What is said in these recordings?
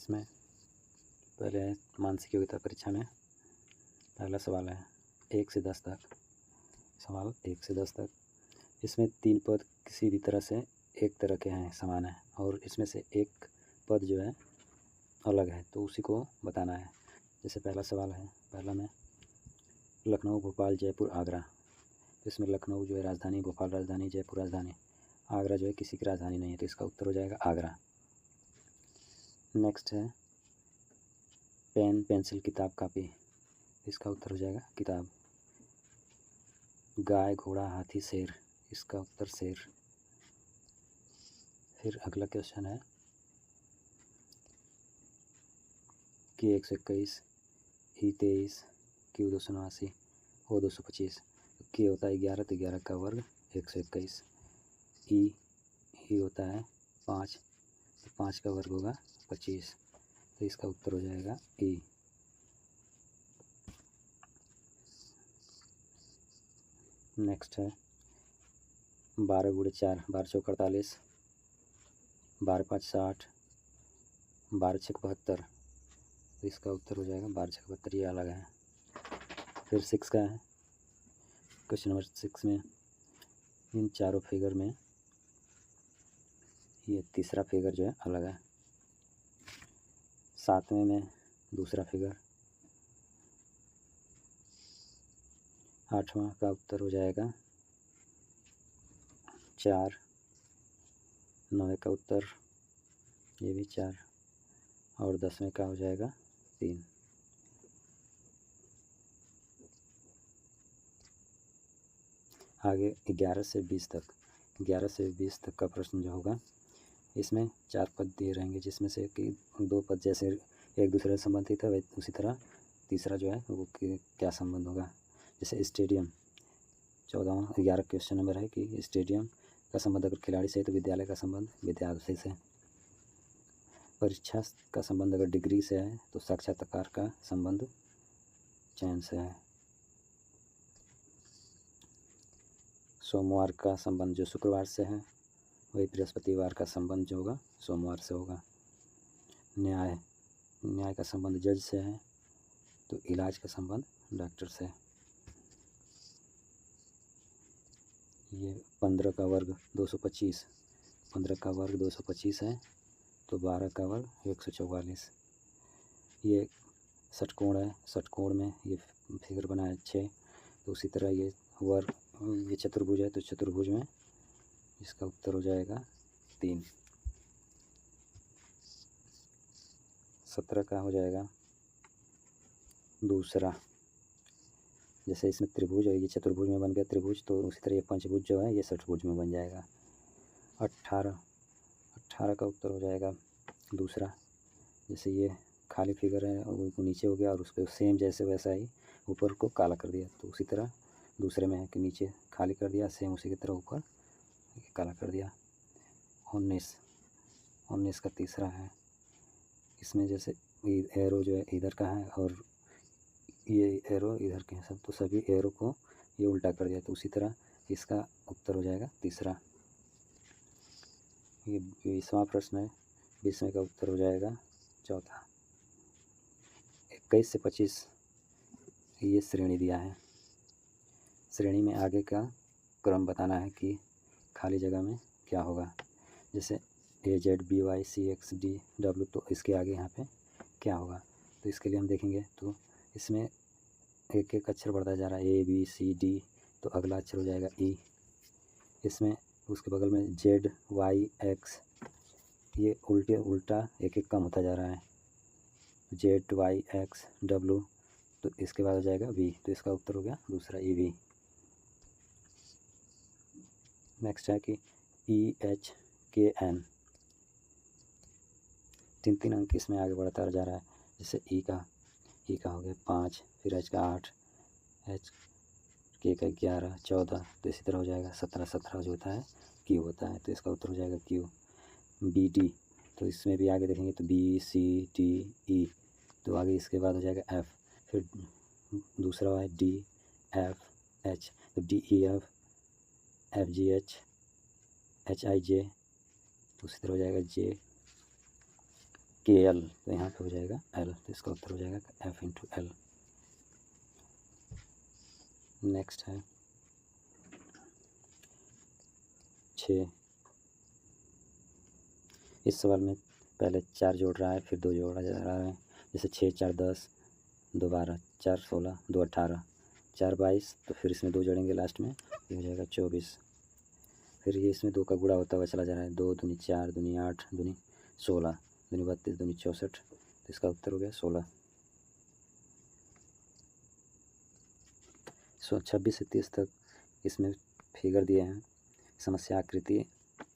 इसमें पहले मानसिक योग्यता परीक्षा में पहला सवाल है 1 से 10 तक। सवाल 1 से 10 तक। इसमें 3 पद किसी भी तरह से एक तरह के हैं, समान है, और इसमें से एक पद जो है अलग है, तो उसी को बताना है। जैसे पहला सवाल है, पहला में लखनऊ, भोपाल, जयपुर, आगरा। तो इसमें लखनऊ जो है राजधानी, भोपाल राजधानी, जयपुर राजधानी, आगरा जो है किसी की राजधानी नहीं है, तो इसका उत्तर हो जाएगा आगरा। नेक्स्ट है पेन, पेंसिल, किताब, कापी। इसका उत्तर हो जाएगा किताब। गाय, घोड़ा, हाथी, शेर। इसका उत्तर शेर। फिर अगला क्वेश्चन है कि 121, ई 23, क्यू 289, ओ 225। के होता है 11, तो 11 का वर्ग 121। ई होता है 5, तो 5 का वर्ग होगा 25, तो इसका उत्तर हो जाएगा ई। नेक्स्ट है 12 गुणे 4, 12 चौक 48, 12 5 60, 12 6 72, तो इसका उत्तर हो जाएगा 12 6 72, ये अलग है। फिर 6 का है, क्वेश्चन नंबर 6 में इन चारों फिगर में ये तीसरा फिगर जो है अलग है। 7वें में दूसरा फिगर, 8वां का उत्तर हो जाएगा 4, 9वें का उत्तर ये भी 4, और 10वें का हो जाएगा 3। आगे 11 से 20 तक, 11 से 20 तक का प्रश्न जो होगा, इसमें 4 पद दिए रहेंगे, जिसमें से कि 2 पद जैसे एक दूसरे से संबंधित है, उसी तरह तीसरा जो है वो क्या संबंध होगा। जैसे स्टेडियम, 14वां 11 क्वेश्चन नंबर है कि स्टेडियम का संबंध अगर खिलाड़ी से है तो विद्यालय का संबंध विद्यार्थी से। परीक्षा का संबंध अगर डिग्री से है तो साक्षात्कार का संबंध चयन से है। सोमवार का संबंध जो शुक्रवार से है वही बृहस्पतिवार का संबंध जो होगा सोमवार से होगा। न्याय का संबंध जज से है तो इलाज का संबंध डॉक्टर से। ये 15 का वर्ग 225, 15 का वर्ग 225 है, तो 12 का वर्ग 144। ये षटकोण है, षटकोण में ये फिगर बना है 6, तो उसी तरह ये वर्ग, ये चतुर्भुज है, तो चतुर्भुज में इसका उत्तर हो जाएगा 3। 17 का हो जाएगा दूसरा। जैसे इसमें त्रिभुज और ये चतुर्भुज में बन गया त्रिभुज, तो उसी तरह ये पंचभुज जो है ये षटभुज में बन जाएगा। 18 का उत्तर हो जाएगा दूसरा। जैसे ये खाली फिगर है वो नीचे हो गया और उसको सेम जैसे वैसा ही ऊपर को काला कर दिया, तो उसी तरह दूसरे में है कि नीचे खाली कर दिया, सेम उसी की तरह ऊपर काला कर दिया। 19 का तीसरा है। इसमें जैसे एरो जो है इधर का है और ये एरो इधर के हैं सब, तो सभी एरो को ये उल्टा कर दिया, तो उसी तरह इसका उत्तर हो जाएगा तीसरा। ये 20वां प्रश्न है, 20वें का उत्तर हो जाएगा चौथा। 21 से 25 ये श्रेणी दिया है। श्रेणी में आगे का क्रम बताना है कि खाली जगह में क्या होगा। जैसे AZBYCXDW, तो इसके आगे यहाँ पे क्या होगा, तो इसके लिए हम देखेंगे तो इसमें एक एक अक्षर बढ़ता जा रहा है, ABCD, तो अगला अक्षर हो जाएगा E। इसमें उसके बगल में ZYX, ये उल्टा एक एक कम होता जा रहा है, ZYXW, तो इसके बाद हो जाएगा V, तो इसका उत्तर हो गया दूसरा EV। नेक्स्ट है कि EHKN, 3 अंक इसमें आगे बढ़ता जा रहा है। जैसे E का हो गया 5, फिर H का 8, K का 11, 14, तो इसी तरह हो जाएगा 17 जो होता है Q होता है, तो इसका उत्तर हो जाएगा Q। BD, तो इसमें भी आगे देखेंगे तो BCDE, तो आगे इसके बाद हो जाएगा F, फिर दूसरा है DFH, तो DEF, FGH, HIJ, तो उसी तरह हो जाएगा के एल, तो यहाँ पे हो जाएगा एल, तो इसका उत्तर हो जाएगा एफ इंटू एल। नेक्स्ट है 6। इस सवाल में पहले 4 जोड़ रहा है, फिर 2 जोड़ा जा रहा है। जैसे 6 4 10, 2 12, 4 16, 2 18, 4 22, तो फिर इसमें 2 जोड़ेंगे लास्ट में, ये हो जाएगा 24। फिर ये इसमें 2 का गुणा होता हुआ चला जा रहा है, 2 दूनी 4, दूनी 8, दूनी 16, दूनी 32, दूनी 64, तो इसका उत्तर हो गया 16। 26 से 30 तक इसमें फिगर दिए हैं, समस्या आकृति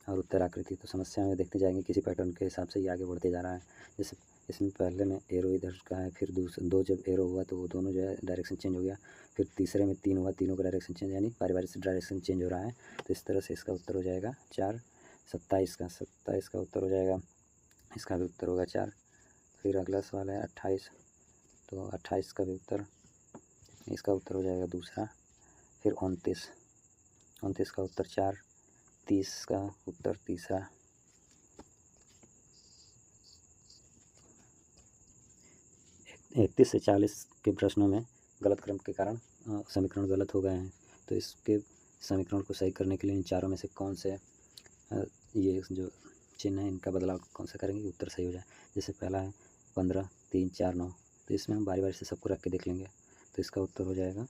और उत्तर आकृति। तो समस्या में देखते जाएंगे किसी पैटर्न के हिसाब से ये आगे बढ़ते जा रहा है। जैसे इसमें पहले में एरो इधर का है, फिर 2 जब एरो हुआ तो वो दोनों जो है डायरेक्शन चेंज हो गया। फिर तीसरे में 3 हुआ, तीनों का डायरेक्शन चेंज, यानी बारी बारी से डायरेक्शन चेंज हो रहा है। तो इस तरह से इसका उत्तर हो जाएगा 4। 27 का उत्तर हो जाएगा, इसका भी उत्तर होगा 4। फिर अगला सवाल है 28, तो 28 का भी उत्तर, इसका उत्तर हो जाएगा दूसरा। फिर 29 का उत्तर 4। 30 का उत्तर तीसरा। 31 से 40 के प्रश्नों में गलत क्रम के कारण समीकरण गलत हो गए हैं, तो इसके समीकरण को सही करने के लिए इन चारों में से कौन से ये जो चिन्ह है इनका बदलाव कौन सा करेंगे उत्तर सही हो जाए। जैसे पहला है 15 3 4 9, तो इसमें हम बारी बारी से सबको रख के देख लेंगे, तो इसका उत्तर हो जाएगा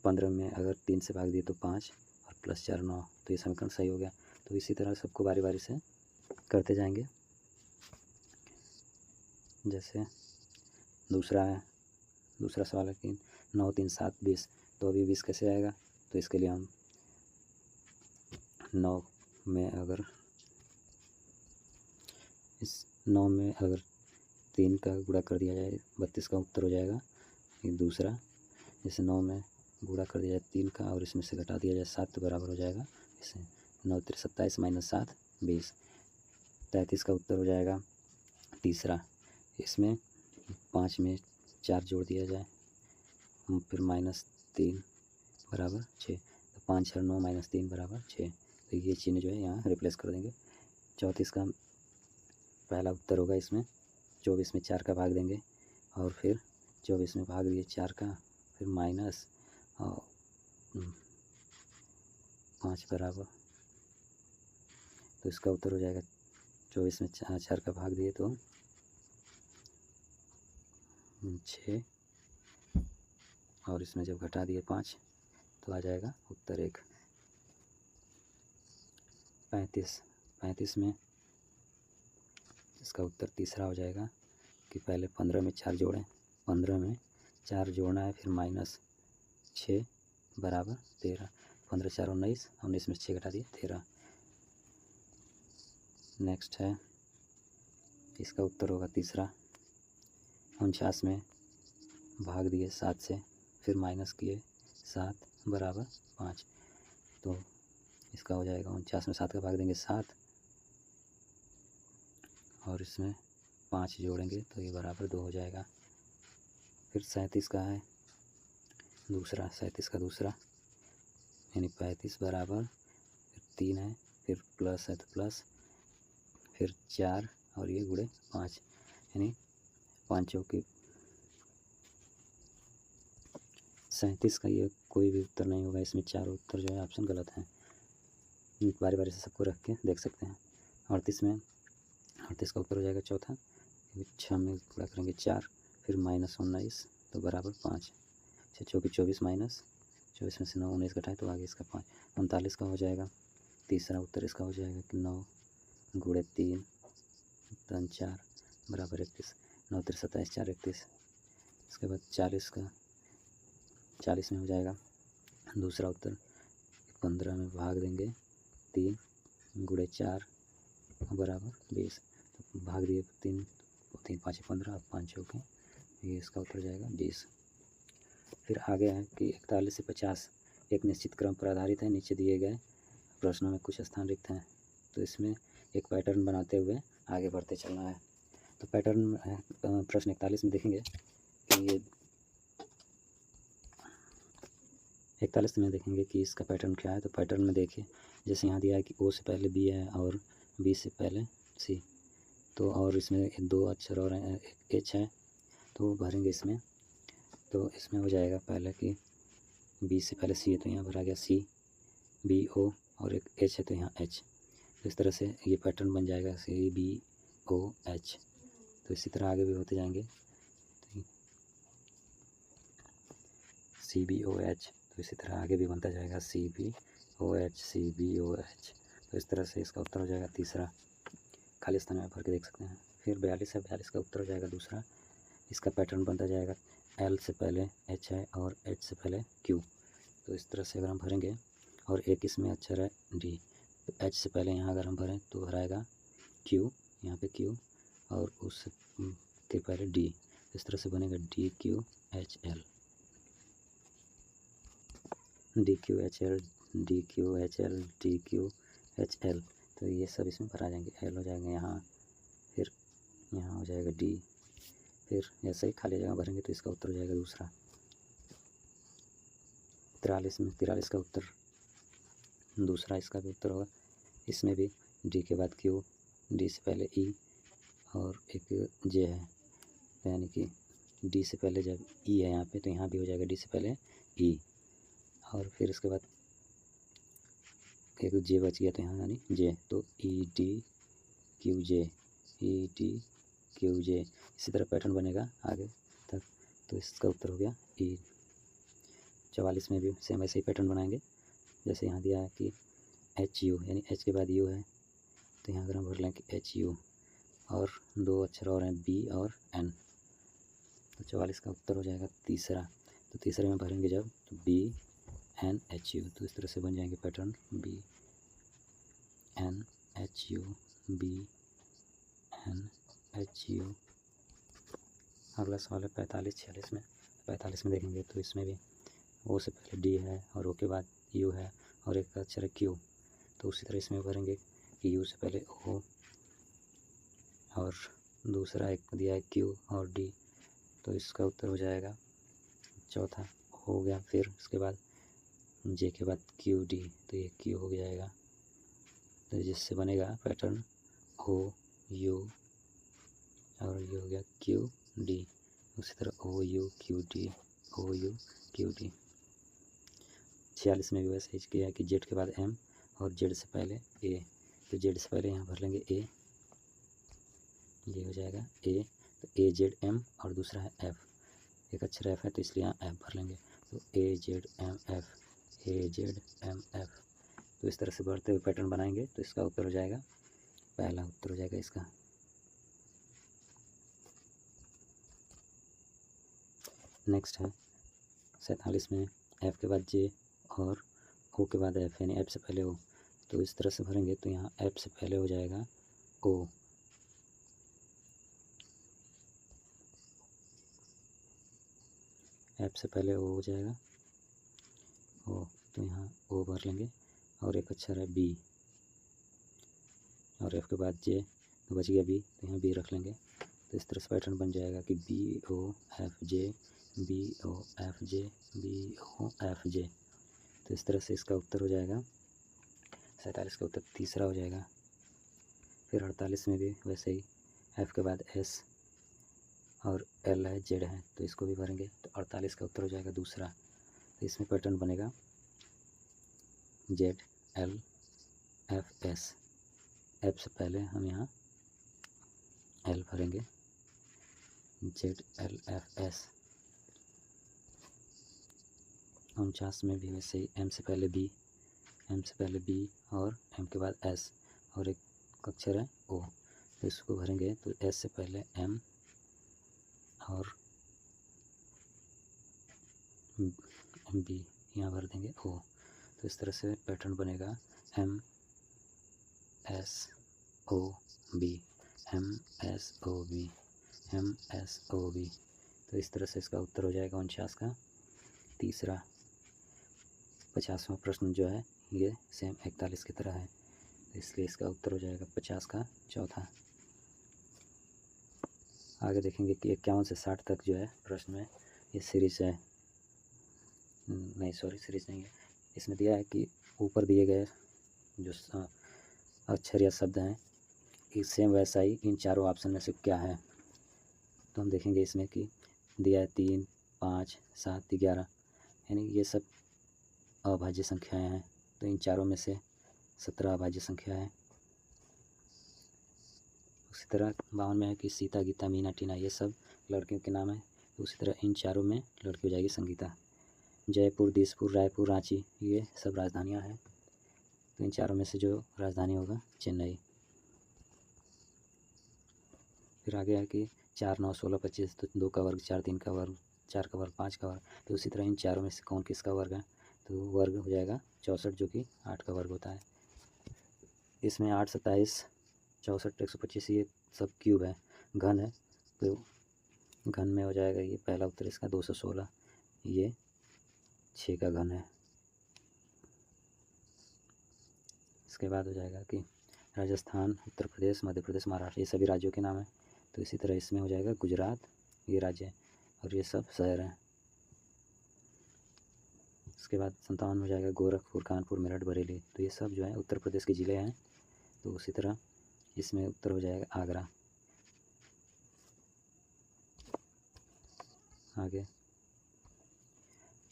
15 में अगर 3 से भाग दिए तो 5 और प्लस 4 9, तो ये समीकरण सही हो गया। तो इसी तरह सबको बारी बारी से करते जाएंगे। जैसे दूसरा सवाल है कि 9 3 7 20, तो अभी 20 कैसे आएगा, तो इसके लिए हम 9 में अगर 3 का गुणा कर दिया जाए 32 का उत्तर हो जाएगा। एक दूसरा, जैसे 9 में गुणा कर दिया जाए 3 का और इसमें से घटा दिया जाए 7, तो बराबर हो जाएगा इसे 9 3 27 माइनस 7 20। 33 का उत्तर हो जाएगा तीसरा, इसमें 5 में 4 जोड़ दिया जाए, फिर -3 बराबर 6, तो 5 6 9 -3 बराबर 6, तो ये चिन्ह जो है यहाँ रिप्लेस कर देंगे। 34 का पहला उत्तर होगा, इसमें 24 में 4 का भाग देंगे और फिर 24 में भाग दिए 4 का, फिर माइनस और 5 बराबर, तो इसका उत्तर हो जाएगा 24 में 4 का भाग दिए तो 6 और इसमें जब घटा दिए 5 तो आ जाएगा उत्तर 1। 35 में इसका उत्तर तीसरा हो जाएगा कि पहले 15 में 4 जोड़ें, 15 में 4 जोड़ना है, फिर -6 बराबर 13, 15 4 19, 19 में 6 घटा दिए 13। नेक्स्ट है, इसका उत्तर होगा तीसरा। 49 में भाग दिए 7 से, फिर माइनस किए 7 बराबर 5, तो इसका हो जाएगा 49 में 7 का भाग देंगे 7 और इसमें 5 जोड़ेंगे तो ये बराबर 2 हो जाएगा। फिर 37 का है दूसरा, 37 का दूसरा, यानी 35 बराबर, फिर 3 है, फिर प्लस है तो प्लस, फिर 4 और ये गुणे 5, यानी 5 चौके 37 का ये कोई भी उत्तर नहीं होगा, इसमें चारों उत्तर जो है ऑप्शन गलत हैं। बारी बारी से सबको रख के देख सकते हैं। 38 का उत्तर हो जाएगा चौथा, 6 में गुणा करेंगे 4, फिर -19 तो बराबर 5, 6 चौके 24 माइनस 24 में से 9 19 घटाए तो आगे इसका 5। 39 का हो जाएगा तीसरा उत्तर, इसका हो जाएगा कि 9 गुणे 3 3 4 बराबर 31, 9 3 27 4 31। इसके बाद 40 में हो जाएगा दूसरा उत्तर, 15 में भाग देंगे 3 गुणे 4 बराबर 20, तो भाग दिए 3 5 15 और 5 चौके, ये इसका उत्तर जाएगा 20। फिर आगे है कि 41 से 50 एक निश्चित क्रम पर आधारित है, नीचे दिए गए प्रश्नों में कुछ स्थान रिक्त हैं, तो इसमें एक पैटर्न बनाते हुए आगे बढ़ते चलना है। तो पैटर्न प्रश्न 41 में देखेंगे कि ये 41 में देखेंगे कि इसका पैटर्न क्या है। तो पैटर्न में देखिए, जैसे यहाँ दिया है कि ओ से पहले बी है और बी से पहले सी, तो और इसमें 2 अक्षर और हैं, एक एच है तो भरेंगे इसमें। तो इसमें हो जाएगा पहले कि बी से पहले सी है तो यहाँ भरा गया सी, बी ओ, और एक एच है तो यहाँ एच। तो इस तरह से ये पैटर्न बन जाएगा सी बी ओ एच। तो इसी तरह आगे भी होते जाएंगे। सी बी ओ एच, तो इसी तरह आगे भी बनता जाएगा C B O H, C B O H. तो इस तरह से इसका उत्तर हो जाएगा तीसरा। खाली स्थान में भर के देख सकते हैं। फिर 42 है, 42 का उत्तर हो जाएगा दूसरा। इसका पैटर्न बनता जाएगा एल से पहले एच है और एच से पहले क्यू। तो इस तरह से अगर हम भरेंगे, और एक इसमें अक्षर है डी, तो एच से पहले यहाँ अगर हम भरें तो भराएगा क्यू, यहाँ पे क्यू, और उस के पहले डी। इस तरह से बनेगा D Q H L, D Q H L, D Q H L, D Q H L. तो ये सब इसमें भरा जाएंगे। एल हो जाएगा यहाँ, फिर यहाँ हो जाएगा डी, फिर ऐसे ही खाली जगह भरेंगे तो इसका उत्तर हो जाएगा दूसरा। 43 में 43 का उत्तर दूसरा इसका भी उत्तर होगा। इसमें भी डी के बाद क्यू, डी से पहले ई और एक जे है, यानी कि डी से पहले जब ई है यहाँ पे तो यहाँ भी हो जाएगा डी से पहले ई, और फिर इसके बाद एक जे बच गया तो यहाँ यानी जे, तो ई डी क्यू जे, ई डी क्यू जे। इसी तरह पैटर्न बनेगा आगे तक। तो इसका उत्तर हो गया ई। 44 में भी सेम ऐसे ही पैटर्न बनाएंगे जैसे यहाँ दिया है कि एच यू, यानी एच के बाद यू है तो यहाँ अगर हम भर लें कि एच यू, और 2 अक्षर और हैं बी और एन। तो 44 का उत्तर हो जाएगा तीसरा। तो तीसरे में भरेंगे जब तो बी एन एच यू। तो इस तरह से बन जाएंगे pattern B N H U, B N H U. अगला सवाल है 45-46 में। 45 में देखेंगे तो इसमें भी ओ से पहले डी है और ओ के बाद यू है और एक अक्षर है क्यू। तो उसी तरह इसमें भरेंगे कि यू से पहले ओ और दूसरा एक दिया है क्यू और डी। तो इसका उत्तर हो जाएगा चौथा हो गया। फिर उसके बाद जे के बाद क्यू डी, तो ये क्यू हो जाएगा। तो जिससे बनेगा पैटर्न ओ यू और ये हो गया क्यू डी। उसी तरह O U Q D, O U Q D. 46 में भी वैसे ही किया है कि जेड के बाद एम और जेड से पहले ए। तो जेड से पहले यहाँ भर लेंगे ए, ये हो जाएगा ए। तो ए जेड एम और दूसरा है एफ, एक अक्षर एफ है तो इसलिए यहाँ एफ भर लेंगे। तो ए जेड एम एफ, ए जेड एम एफ। तो इस तरह से बढ़ते हुए पैटर्न बनाएंगे तो इसका उत्तर हो जाएगा, पहला उत्तर हो जाएगा इसका। नेक्स्ट है 47 में एफ के बाद जे और ओ के बाद एफ, यानी एफ से पहले ओ। तो इस तरह से भरेंगे तो यहाँ एफ से पहले हो जाएगा ओ, एफ से पहले ओ हो जाएगा ओ। तो यहाँ ओ भर लेंगे और एक अक्षर है बी, और एफ के बाद जे तो बच गया बी, तो यहाँ बी रख लेंगे। तो इस तरह से पैटर्न बन जाएगा कि बी ओ एफ जे, बी ओ एफ जे, बी ओ एफ जे। तो इस तरह से इसका उत्तर हो जाएगा 47 का उत्तर तीसरा हो जाएगा। फिर 48 में भी वैसे ही एफ के बाद एस और एल है जेड है तो इसको भी भरेंगे। तो 48 का उत्तर हो जाएगा दूसरा। तो इसमें पैटर्न बनेगा Z L F S, F से पहले हम यहाँ एल भरेंगे, जेड एल एफ एस। 49 में भी वैसे ही एम से पहले बी, एम से पहले बी और एम के बाद एस और एक अक्षर है ओ। तो इसको भरेंगे तो एस से पहले एम और बी यहाँ भर देंगे ओ। तो इस तरह से पैटर्न बनेगा M S O B, M S O B, M S O B. तो इस तरह से इसका उत्तर हो जाएगा 49 का तीसरा। 50वां प्रश्न जो है ये सेम 41 की तरह है, इसलिए इसका उत्तर हो जाएगा 50 का चौथा। आगे देखेंगे कि 51 से 60 तक जो है प्रश्न में ये सीरीज है, नहीं सॉरी सीरीज नहीं है। इसमें दिया है कि ऊपर दिए गए जो अक्षर या शब्द हैं सेम वैसा ही इन चारों ऑप्शन में से क्या है। तो हम देखेंगे इसमें कि दिया है 3, 5, 7, 11, यानी ये सब अभाज्य संख्याएं हैं। तो इन चारों में से 17 अभाज्य संख्या है। उसी तरह 52 में है कि सीता, गीता, मीना, टीना, ये सब लड़कियों के नाम है। तो उसी तरह इन चारों में लड़की हो जाएगी संगीता। जयपुर, दिसपुर, रायपुर, रांची, ये सब राजधानियां हैं। तो इन चारों में से जो राजधानी होगा चेन्नई। फिर आगे है कि 4, 9, 16, 25, तो 2 का वर्ग, 4, 3 का वर्ग, 4 का वर्ग, 5 का वर्ग। तो उसी तरह इन चारों में से कौन किसका वर्ग है, तो वर्ग हो जाएगा 64, जो कि 8 का वर्ग होता है। इसमें 8, 27, 64, 125 ये सब क्यूब है, घन है। तो घन में हो जाएगा ये पहला उत्तर इसका 216, ये 6 का घन है। इसके बाद हो जाएगा कि राजस्थान, उत्तर प्रदेश, मध्य प्रदेश, महाराष्ट्र, ये सभी राज्यों के नाम है। तो इसी तरह इसमें हो जाएगा गुजरात, ये राज्य है, और ये सब शहर हैं। इसके बाद 57 हो जाएगा गोरखपुर, कानपुर, मेरठ, बरेली, तो ये सब जो है उत्तर प्रदेश के ज़िले हैं। तो उसी तरह इसमें उत्तर हो जाएगा आगरा। आगे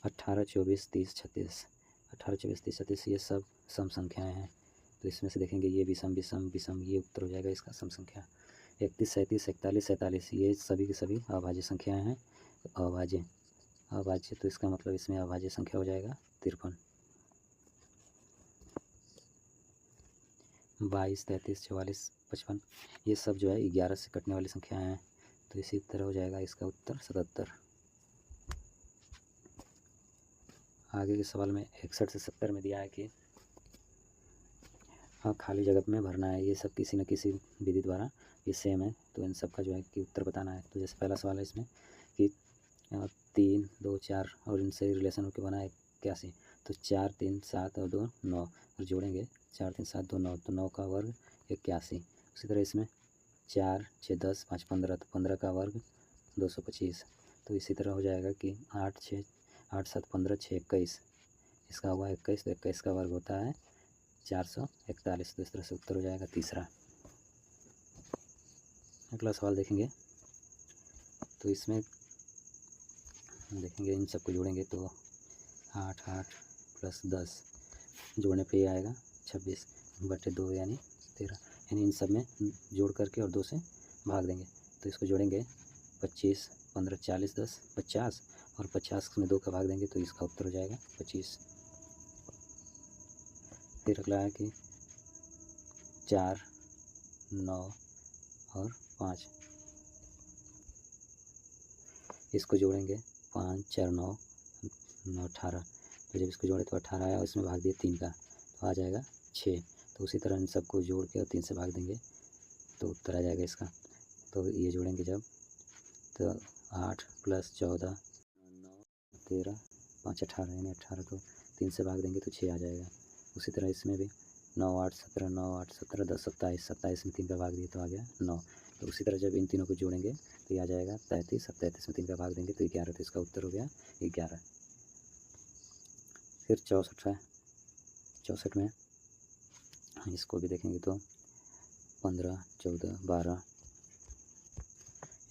18, 24, 30, 36, 18, 24, 30, 36 ये सब सम संख्याएँ हैं। तो इसमें से देखेंगे ये विषम, विषम, विषम, ये उत्तर हो जाएगा इसका सम संख्या। 31, 37, 41, 47 ये सभी की सभी अभाज्य संख्याएँ हैं। अभाज्य, अभाज्य, तो इसका मतलब इसमें अभाज्य संख्या हो जाएगा 53। 22, 33, 44, 55 ये सब जो है 11 से कटने वाली संख्याएँ हैं। तो इसी तरह हो जाएगा इसका उत्तर 77। आगे के सवाल में 61 से 70 में दिया है कि हाँ खाली जगह में भरना है। ये सब किसी न किसी विधि द्वारा ये सेम है। तो इन सब का जो है कि उत्तर बताना है। तो जैसे पहला सवाल है इसमें कि 3, 2, 4 और इनसे रिलेशन होकर बना है 81। तो 4, 3, 7 और 2, 9 और जोड़ेंगे 4, 3, 7, 2, 9, तो 9 का वर्ग 81। उसी तरह इसमें 4, 6, 10, 5, 15, तो 15 का वर्ग 225। तो इसी तरह हो जाएगा कि 8, 6, 8, 7, 15, 6, 21, इसका हुआ 21। तो 21 का वर्ग होता है 441। तो इस तरह से उत्तर हो जाएगा तीसरा। अगला सवाल देखेंगे तो इसमें देखेंगे इन सबको जोड़ेंगे तो 8, 8 प्लस 10 जोड़ने पे ही आएगा 26/2 यानी 13। यानी इन सब में जोड़ करके और 2 से भाग देंगे। तो इसको जोड़ेंगे 25, 15, 40, 10, 50 और 50 में 2 का भाग देंगे तो इसका उत्तर हो जाएगा 25। फिर अगला है कि 4, 9 और 5 इसको जोड़ेंगे 5, 4, 9, 9, 18। तो जब इसको जोड़े तो 18 आया और इसमें भाग दिए 3 का तो आ जाएगा 6। तो उसी तरह इन सबको जोड़ के और 3 से भाग देंगे तो उत्तर आ जाएगा इसका। तो ये जोड़ेंगे जब तो 8 प्लस 14, 9, 13, 5, 18 यानी 18 को 3 से भाग देंगे तो 6 आ जाएगा। उसी तरह इसमें भी 9, 8, 17, 9, 8, 17, 10, 27, 27 में 3 का भाग दिए तो आ गया 9। तो उसी तरह जब इन तीनों को जोड़ेंगे तो ये आ जाएगा 33। अब 33 में 3 का भाग देंगे तो 11। तो इसका उत्तर हो गया 11। फिर 64 है। 64 में इसको भी देखेंगे तो 15, 14, 12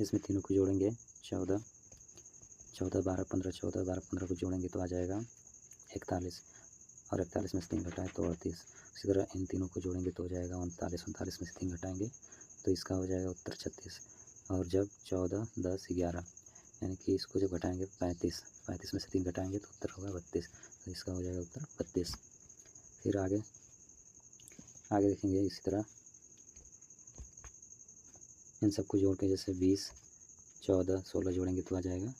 इसमें तीनों को जोड़ेंगे 14, 14, 12, 15, 14, 12, 15 को जोड़ेंगे तो आ जाएगा 41 और 41 में से 3 घटाएँ तो 38। इसी तरह इन तीनों को जोड़ेंगे तो हो जाएगा 39, 39 में से 3 घटाएंगे तो इसका हो जाएगा उत्तर 36। और जब 14, 10, 11 यानी कि इसको जब घटाएंगे 35, 35 में से 3 घटाएंगे तो उत्तर होगा 32। तो इसका हो जाएगा उत्तर 32। फिर आगे देखेंगे इसी तरह इन सबको जोड़ के जैसे 20, 14, 16 जोड़ेंगे तो आ जाएगा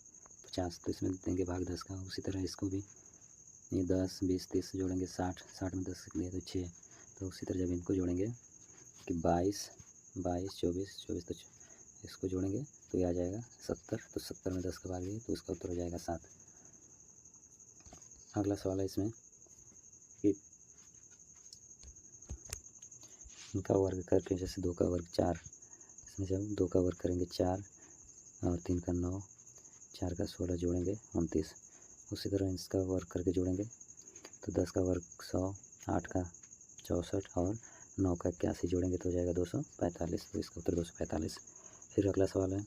50। तो इसमें देंगे भाग 10 का। उसी तरह इसको भी ये 10, 20, 30 जोड़ेंगे 60, 60 में 10 लिए तो 6। तो उसी तरह जब इनको जोड़ेंगे कि 22, 22, 24, 24 तो इसको जोड़ेंगे तो ये आ जाएगा 70। तो 70 में 10 का भाग दिए तो इसका उत्तर हो जाएगा 7। अगला सवाल है इसमें कि इनका वर्ग करके जैसे 2 का वर्ग 4, इसमें जब 2 का वर्ग करेंगे 4 और 3 का 9, 4 का 16 जोड़ेंगे 29। उसी तरह इसका वर्ग करके जोड़ेंगे तो 10 का वर्ग 100, 8 का 64 और 9 का 81 जोड़ेंगे तो हो जाएगा 245, तो इसका उत्तर 245। फिर अगला सवाल है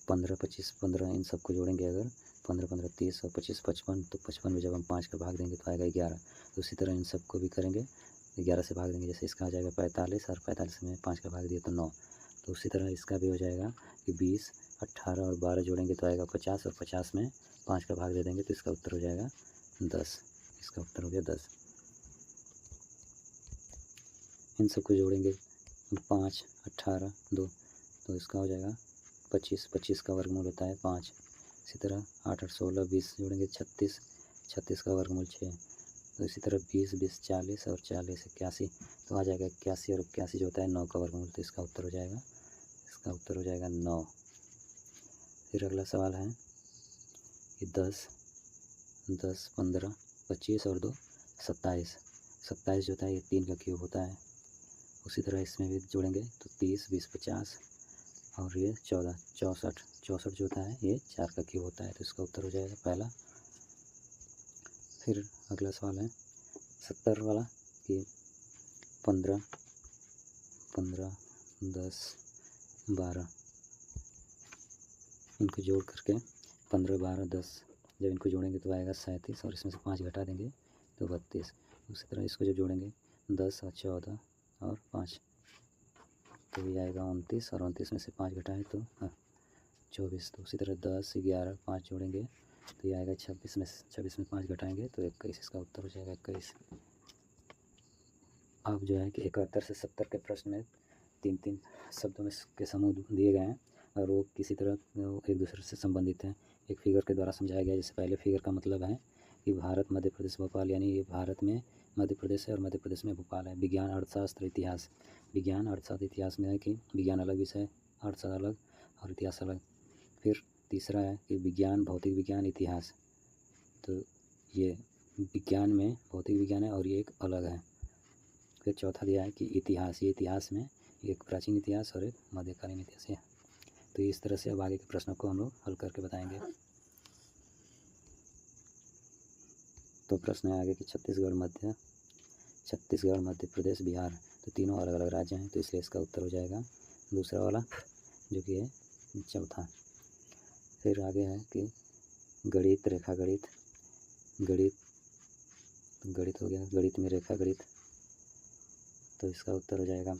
15, 25, 15 इन सबको जोड़ेंगे अगर 15, 15, 30 और 25, 55, तो 55 में जब हम 5 का भाग देंगे तो आएगा 11। तो उसी तरह इन सबको भी करेंगे, 11 से भाग देंगे, जैसे इसका आ जाएगा 45 और 45 में 5 का भाग दिया तो 9। तो उसी तरह इसका भी हो जाएगा कि 20, 18 और 12 जोड़ेंगे तो आएगा 50 और 50 में 5 का भाग दे देंगे तो इसका उत्तर हो जाएगा 10। इसका उत्तर हो गया 10। इन सबको जोड़ेंगे 5, 18, 2 तो इसका हो जाएगा 25, 25 का वर्गमूल होता है 5। इसी तरह 8, 8, 16, 20 जोड़ेंगे 36, 36 का वर्गमूल 6। तो इसी तरह 20, 20, 40 और 40, 81 तो आ जाएगा 81 और 81 जो होता है 9 का वर्गमूल, तो इसका उत्तर हो जाएगा 9। फिर अगला सवाल है कि 10, 10, 15, 25 और 2 27, 27 जो होता है ये 3 का क्यूब होता है। उसी तरह इसमें भी जोड़ेंगे तो 30, 20, 50 और ये 14, 64, 64 जो होता है ये 4 का क्यूब होता है, तो इसका उत्तर हो जाएगा पहला। फिर अगला सवाल है 70 वाला कि 15, 15, 10, 12 इनको जोड़ करके 15, 12, 10 जब इनको जोड़ेंगे तो आएगा 37 और इसमें से 5 घटा देंगे तो 32। उसी तरह इसको जब जोड़ेंगे 10 और 14 और 5 तो ये आएगा 29 और 29 में से 5 घटाएँ तो 24। तो उसी तरह 10, 11, 5 जोड़ेंगे तो ये आएगा 26 में 5 घटाएंगे तो 21। इसका उत्तर हो जाएगा 21। अब जो है कि 71 से 70 के प्रश्न में 3-3 शब्दों में के समूह दिए गए हैं और वो किसी तरह एक दूसरे से संबंधित हैं। एक फिगर के द्वारा समझाया गया है। जैसे पहले फिगर का मतलब है कि भारत, मध्य प्रदेश, भोपाल, यानी ये भारत में मध्य प्रदेश है और मध्य प्रदेश में भोपाल है। विज्ञान, अर्थशास्त्र, इतिहास। विज्ञान, अर्थशास्त्र, इतिहास में है कि विज्ञान अलग विषय, अर्थशास्त्र अलग और इतिहास अलग। फिर तीसरा है कि विज्ञान, भौतिक विज्ञान, इतिहास। तो ये विज्ञान में भौतिक विज्ञान है और ये एक अलग है। फिर चौथा दिया है कि इतिहास, ये इतिहास में एक प्राचीन इतिहास और एक मध्यकालीन इतिहास है। तो इस तरह से अब आगे के प्रश्नों को हम लोग हल करके बताएंगे। तो प्रश्न है आगे कि छत्तीसगढ़, मध्य प्रदेश, बिहार तो तीनों अलग अलग राज्य हैं, तो इसलिए इसका उत्तर हो जाएगा दूसरा वाला जो कि है चौथा। फिर आगे है कि गणित, रेखा गणित, गणित हो गया, गणित में रेखा गणित, तो इसका उत्तर हो जाएगा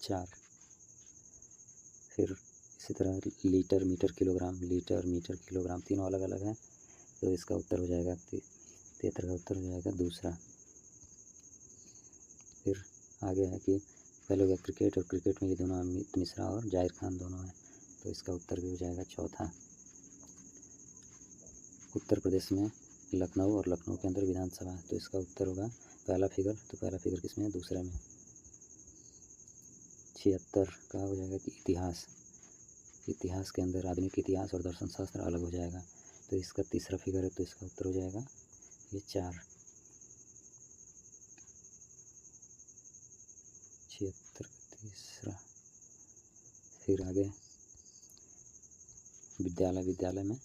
4। फिर इसी तरह लीटर, मीटर, किलोग्राम तीनों अलग अलग हैं, तो इसका उत्तर हो जाएगा 73 का उत्तर हो जाएगा दूसरा। फिर आगे है कि पहले हो गया क्रिकेट, और क्रिकेट में ये दोनों अमित मिश्रा और जाहिर खान दोनों हैं, तो इसका उत्तर भी हो जाएगा चौथा। उत्तर प्रदेश में लखनऊ और लखनऊ के अंदर विधानसभा, तो इसका उत्तर होगा पहला फिगर। तो पहला फिगर किसमें है? दूसरे में। 76 का हो जाएगा कि इतिहास के अंदर आधुनिक इतिहास और दर्शन शास्त्र अलग हो जाएगा, तो इसका तीसरा फिगर है, तो इसका उत्तर हो जाएगा ये 4। 76 का तीसरा। फिर आगे विद्यालय में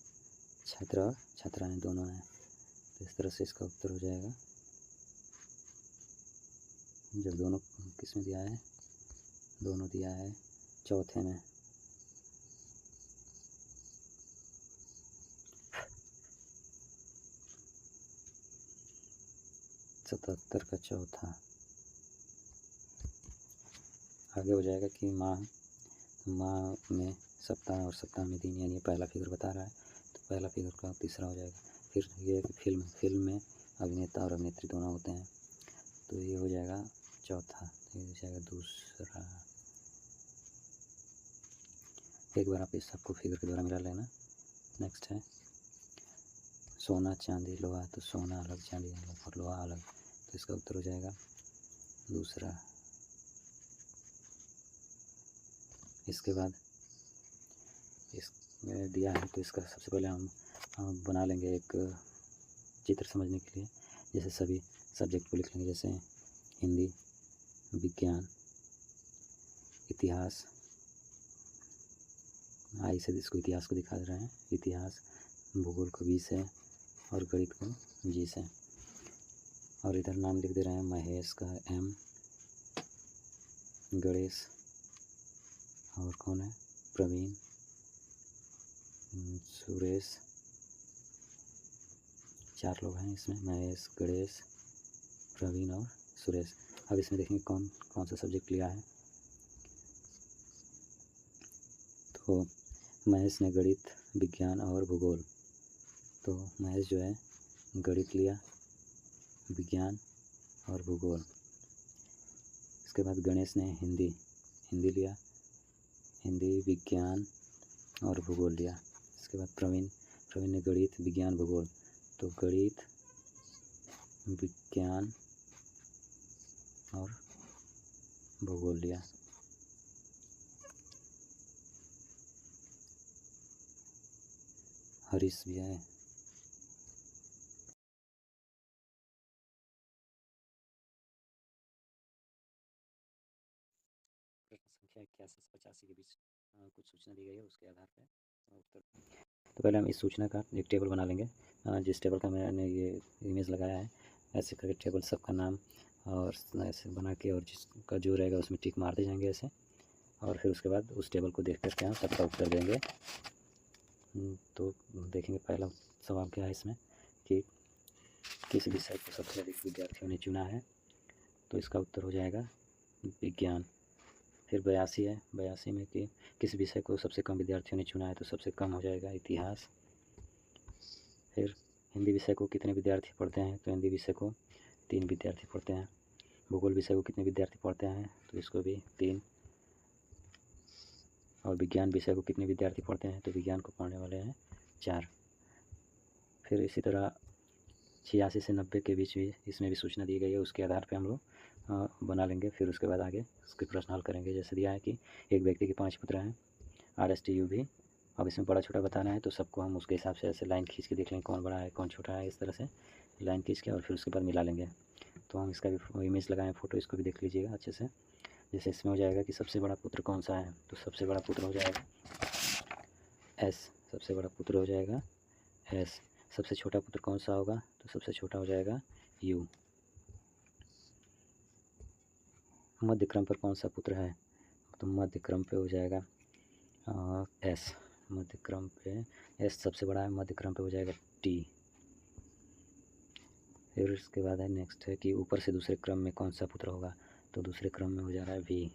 छात्र और छात्राएँ दोनों हैं, तो इस तरह से इसका उत्तर हो जाएगा जब दोनों किसमें दिया है, दोनों दिया है चौथे में। सतहत्तर का चौथा। आगे हो जाएगा कि माह में सप्ताह और सप्ताह में दिन, यानी पहला फिगर बता रहा है, तो पहला फिगर का तीसरा हो जाएगा। फिर ये है कि फिल्म में अभिनेता और अभिनेत्री दोनों होते हैं, तो ये हो जाएगा चौथा, तो ये हो जाएगा दूसरा। एक बार आप इस सबको फिगर के द्वारा मिला लेना। नेक्स्ट है सोना, चांदी, लोहा, तो सोना अलग, चांदी अलग और लोहा अलग, तो इसका उत्तर हो जाएगा दूसरा। इसके बाद इसमें दिया है, तो इसका सबसे पहले हम बना लेंगे एक चित्र समझने के लिए। जैसे सभी सब्जेक्ट को लिख लेंगे, जैसे हिंदी, विज्ञान, इतिहास, आई से इसको इतिहास को दिखा रहे हैं, इतिहास, भूगोल को 20 है और गणित को 20 है। और इधर नाम लिख दे रहे हैं महेश का M, गणेश, और कौन है, प्रवीण, सुरेश। 4 लोग हैं इसमें, महेश, गणेश, प्रवीण और सुरेश। अब इसमें देखेंगे कौन कौन सा सब्जेक्ट लिया है। तो महेश ने गणित, विज्ञान और भूगोल। तो महेश जो है गणित लिया, विज्ञान और भूगोल। इसके बाद गणेश ने हिंदी लिया, हिंदी, विज्ञान और भूगोल लिया। इसके बाद प्रवीण ने गणित, विज्ञान, भूगोल। तो गणित, विज्ञान और भूगोल लिया। हरीश भी है। संख्या 81 से 85 के बीच कुछ सूचना दी गई है, उसके आधार पर उत्तर। तो पहले हम इस सूचना का एक टेबल बना लेंगे। जिस टेबल का मैंने ये इमेज लगाया है, ऐसे करके टेबल सबका नाम और ऐसे बना के, और जिसका जो रहेगा उसमें टिक मारते जाएंगे ऐसे। और फिर उसके बाद उस टेबल को देख करके हम सबका उत्तर देंगे। तो देखेंगे पहला सवाल क्या है इसमें, कि किस विषय को सबसे अधिक विद्यार्थियों ने चुना है। तो इसका उत्तर हो जाएगा विज्ञान। फिर 82 है, 82 में कि किस विषय को सबसे कम विद्यार्थियों ने चुना है। तो सबसे कम हो जाएगा इतिहास। फिर हिंदी विषय को कितने विद्यार्थी पढ़ते हैं। तो हिंदी विषय को 3 विद्यार्थी पढ़ते हैं। भूगोल विषय को कितने विद्यार्थी पढ़ते हैं। तो इसको भी 3। और विज्ञान विषय को कितने विद्यार्थी पढ़ते हैं। तो विज्ञान को पढ़ने वाले हैं 4। फिर इसी तरह 86 से 90 के बीच भी इसमें भी सूचना दी गई है, उसके आधार पर हम लोग बना लेंगे। फिर उसके बाद आगे उसके प्रश्न हल करेंगे। जैसे दिया है कि एक व्यक्ति के 5 पुत्र हैं, RSTU भी। अब इसमें बड़ा छोटा बताना है, तो सबको हम उसके हिसाब से ऐसे लाइन खींच के देख लेंगे कौन बड़ा है कौन छोटा है। इस तरह से लाइन खींच के और फिर उसके बाद मिला लेंगे। तो हम इसका भी इमेज लगाएं, फ़ोटो, इसको भी देख लीजिएगा अच्छे से। जैसे इसमें हो जाएगा कि सबसे बड़ा पुत्र कौन सा है। तो सबसे बड़ा पुत्र हो जाएगा S। सबसे बड़ा पुत्र हो जाएगा S। सबसे छोटा पुत्र कौन सा होगा। तो सबसे छोटा हो जाएगा U। मध्य क्रम पर कौन सा पुत्र है। तो मध्य क्रम पे हो जाएगा S। मध्य क्रम पे S सबसे बड़ा है, मध्य क्रम पे हो जाएगा T। फिर इसके बाद है नेक्स्ट है कि ऊपर से दूसरे क्रम में कौन सा पुत्र होगा। तो दूसरे क्रम में हो जा रहा है V।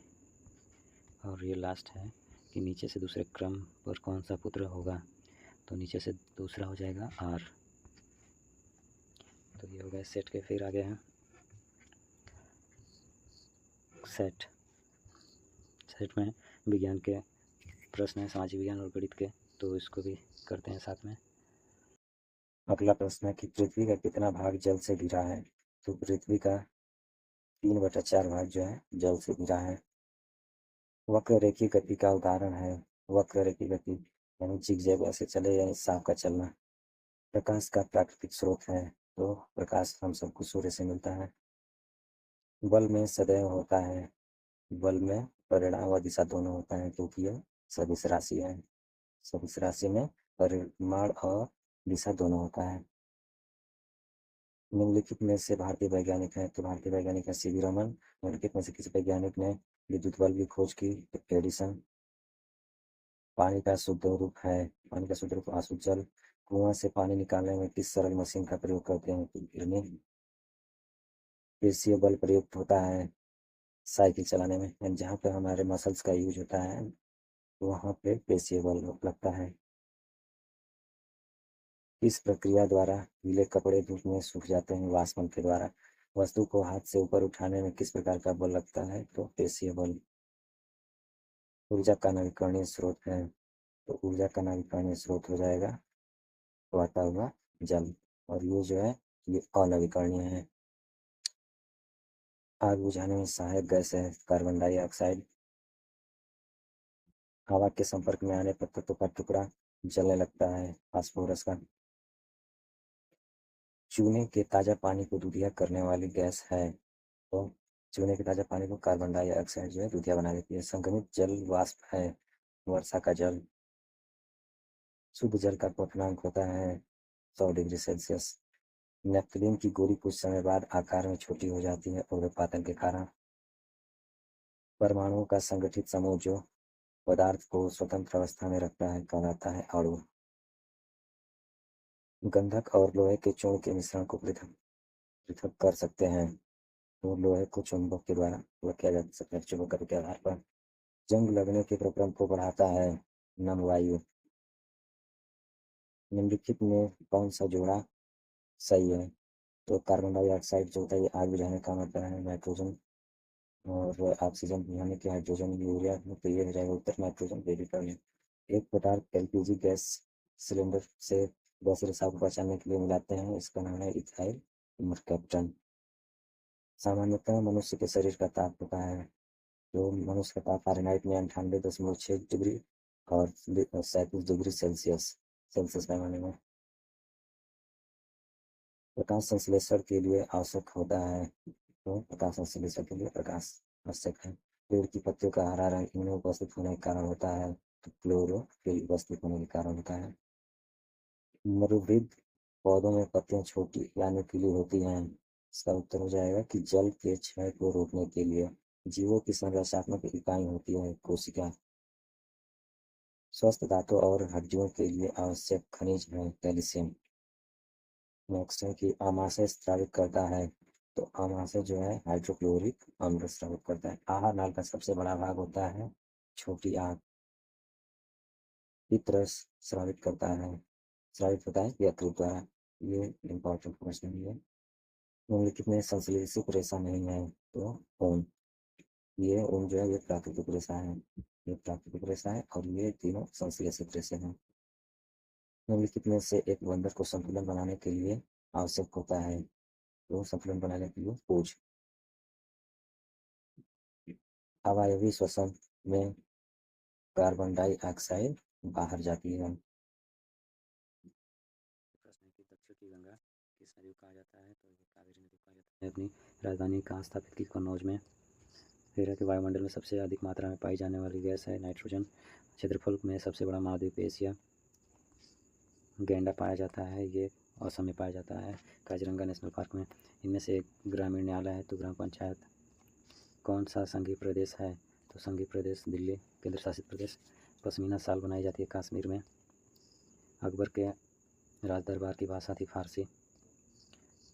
और ये लास्ट है कि नीचे से दूसरे क्रम पर कौन सा पुत्र होगा। तो नीचे से दूसरा हो जाएगा R। तो ये हो गया सेट के। फिर आगे हैं सेट में विज्ञान के प्रश्न हैं, सामाजिक विज्ञान और गणित के। तो इसको भी करते हैं साथ में। अगला प्रश्न है कि पृथ्वी का कितना भाग जल से घिरा है। तो पृथ्वी का 3/4 भाग जो है जल से घिरा है। वक्र रेखीय गति का उदाहरण है। वक्र रेखीय गति यानी जिगजैग ऐसे चले, यानी सांप का चलना। प्रकाश का प्राकृतिक स्रोत है। तो प्रकाश हम सबको सूर्य से मिलता है। बल में सदैव होता है। बल में परिमाण व दिशा दोनों होता है, क्योंकि यह सदिश राशि है। सदिश राशि में परिमाण और दिशा दोनों होता है। निम्नलिखित में से भारतीय वैज्ञानिक हैं। तो भारतीय वैज्ञानिक है CV रमन। निम्नलिखित में से किसी वैज्ञानिक ने विद्युत बल्ब की खोज की। एडिसन। पानी का शुद्ध रूप है। पानी का शुद्ध रूप आंसू जल। कुआं से पानी निकालने में किस सरल मशीन का प्रयोग करते हैं। तो गिरनी। पेशीय बल प्रयुक्त होता है साइकिल चलाने में, यानी जहाँ पे हमारे मसल्स का यूज होता है वहाँ पे पेशीय बल लगता है। इस प्रक्रिया द्वारा गीले कपड़े धूप में सूख जाते हैं। वाष्पन के द्वारा वस्तु को हाथ से ऊपर उठाने में किस प्रकार का बल लगता है। तो पेशीय बल। ऊर्जा का नवीकरणीय स्रोत है। तो ऊर्जा का नवीकरणीय स्रोत हो जाएगा बहता हुआ जल। और ये जो है ये अनवीकरणीय है। आग बुझाने में सहायक गैस है कार्बन डाइऑक्साइड। हवा के संपर्क में आने पर तत्व का टुकड़ा जलने लगता है, फास्फोरस का। चूने के ताजा पानी को दूधिया करने वाली गैस है। तो चूने के ताजा पानी को कार्बन डाइऑक्साइड जो है दूधिया बना देती है। संगमित जल वाष्प है वर्षा का जल। शुद्ध जल का क्वथनांक होता है 100 डिग्री सेल्सियस। नेपथलीन की गोली कुछ समय बाद आकार में छोटी हो जाती है और विपाटन के कारण परमाणुओं का संगठित समूह जो पदार्थ को स्वतंत्र अवस्था में रखता है कहलाता है अणु। गंधक और लोहे के चूर्ण के मिश्रण को पृथक पृथक कर सकते हैं। तो लोहे को चुंबक के द्वारा अलग किया जा सकता है चुंबक के आधार पर। जंग लगने के प्रक्रम को बढ़ाता है नम वायु। निम्नलिखित में कौन सा जोड़ा सही है? तो कार्बन डाइऑक्साइड जो होता है ये आग बुझाने का काम आता है। नाइट्रोजन और ऑक्सीजन बुझाने के हाइड्रोजन यूरिया तो ये हो जाएगा उत्तर नाइट्रोजन वेरिएबल है। एक पदार्थ एलपीजी गैस सिलेंडर से गैस रिसाव को बचाने के लिए मिलाते हैं, इसका नाम है इथाइल मरकैप्टन। सामान्यतः मनुष्य के शरीर का ताप होता है, तो मनुष्य का ताप फ़ारेनहाइट में 98.6 डिग्री और 37 डिग्री सेल्सियस सेल्सियस पैमाने में। प्रकाश संश्लेषण के लिए आवश्यक होता है, तो प्रकाश संश्लेषण के लिए प्रकाश आवश्यक है। पेड़ की पत्तियों का हरा रंग इनमें उपस्थित होने के कारण होता है, तो क्लोरोफिल उपस्थित होने के कारण होता है। मरुवृक्ष पौधों में पत्तियां छोटी या नुकीली होती हैं। इसका उत्तर हो जाएगा कि जल के क्षय को रोकने के लिए। जीवों की संरचनात्मक इकाई होती है कोशिका। स्वस्थ दांतों और हड्डियों के लिए आवश्यक खनिज है कैल्शियम। नेक्स्ट है कि आमाशय स्रावित करता है, तो आमाशय जो है हाइड्रोक्लोरिक अम्ल स्रावित करता है। आहार नाल का सबसे बड़ा भाग होता है छोटी आंत। पित्त रस स्रावित करता है, स्रावित होता है यकृत द्वारा। ये इम्पोर्टेंट प्रश्न भी है। निम्नलिखित में संश्लेषित रेशा नहीं है, तो ऊन। ये ऊन जो है ये प्राकृतिक रेशा है, ये प्राकृतिक रेशा है और ये तीनों संश्लेषित रेशे हैं। निम्नलिखित में से एक बंदर को संतुलन बनाने के लिए आवश्यक होता है, तो संतुलन बनाने के लिए पूछ। अवायवीय श्वसन में कार्बन डाइऑक्साइड बाहर जाती है। प्रश्न है कि दक्षिण की गंगा किस नदी को कहा जाता है? तो ये कावेरी नदी को कहा जाता है। अपनी राजधानी कहाँ स्थापित की? कन्नौज में। फिर है कि वायुमंडल में सबसे अधिक मात्रा में पाई जाने वाली गैस है नाइट्रोजन। क्षेत्रफल में सबसे बड़ा महाद्वीप एशिया। गैंडा पाया जाता है, ये असम में पाया जाता है काजीरंगा नेशनल पार्क में। इनमें से एक ग्रामीण न्यायालय है, तो ग्राम पंचायत। कौन सा संघीय प्रदेश है? तो संघीय प्रदेश दिल्ली केंद्र शासित प्रदेश। पश्मीना शाल बनाई जाती है कश्मीर में। अकबर के राज दरबार की भाषा थी फारसी।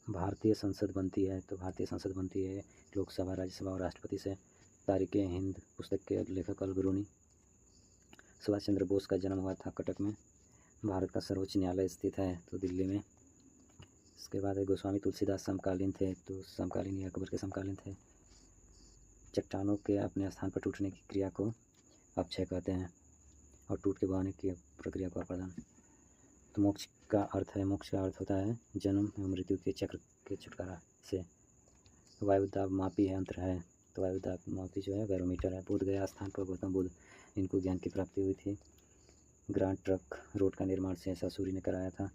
भारतीय संसद बनती है, तो भारतीय संसद बनती है लोकसभा, राज्यसभा और राष्ट्रपति से। तारीख़ हिंद पुस्तक के लेखक अल बिरूनी। सुभाष चंद्र बोस का जन्म हुआ था कटक में। भारत का सर्वोच्च न्यायालय स्थित है, तो दिल्ली में। इसके बाद है गोस्वामी तुलसीदास समकालीन थे, तो समकालीन ही अकबर के समकालीन थे। चट्टानों के अपने स्थान पर टूटने की क्रिया को अपक्षय कहते हैं और टूट के बहाने की प्रक्रिया को अप्रदान। तो मोक्ष का अर्थ है, मोक्ष का अर्थ होता है जन्म एवं मृत्यु के चक्र के छुटकारा से। वायुदाब मापी है, यंत्र है, तो वायुदाब मापी जो है बैरोमीटर है। बोध गया स्थान पर गौतम बुद्ध इनको ज्ञान की प्राप्ति हुई थी। ग्रांड ट्रंक रोड का निर्माण शेरशाह सूरी ने कराया था।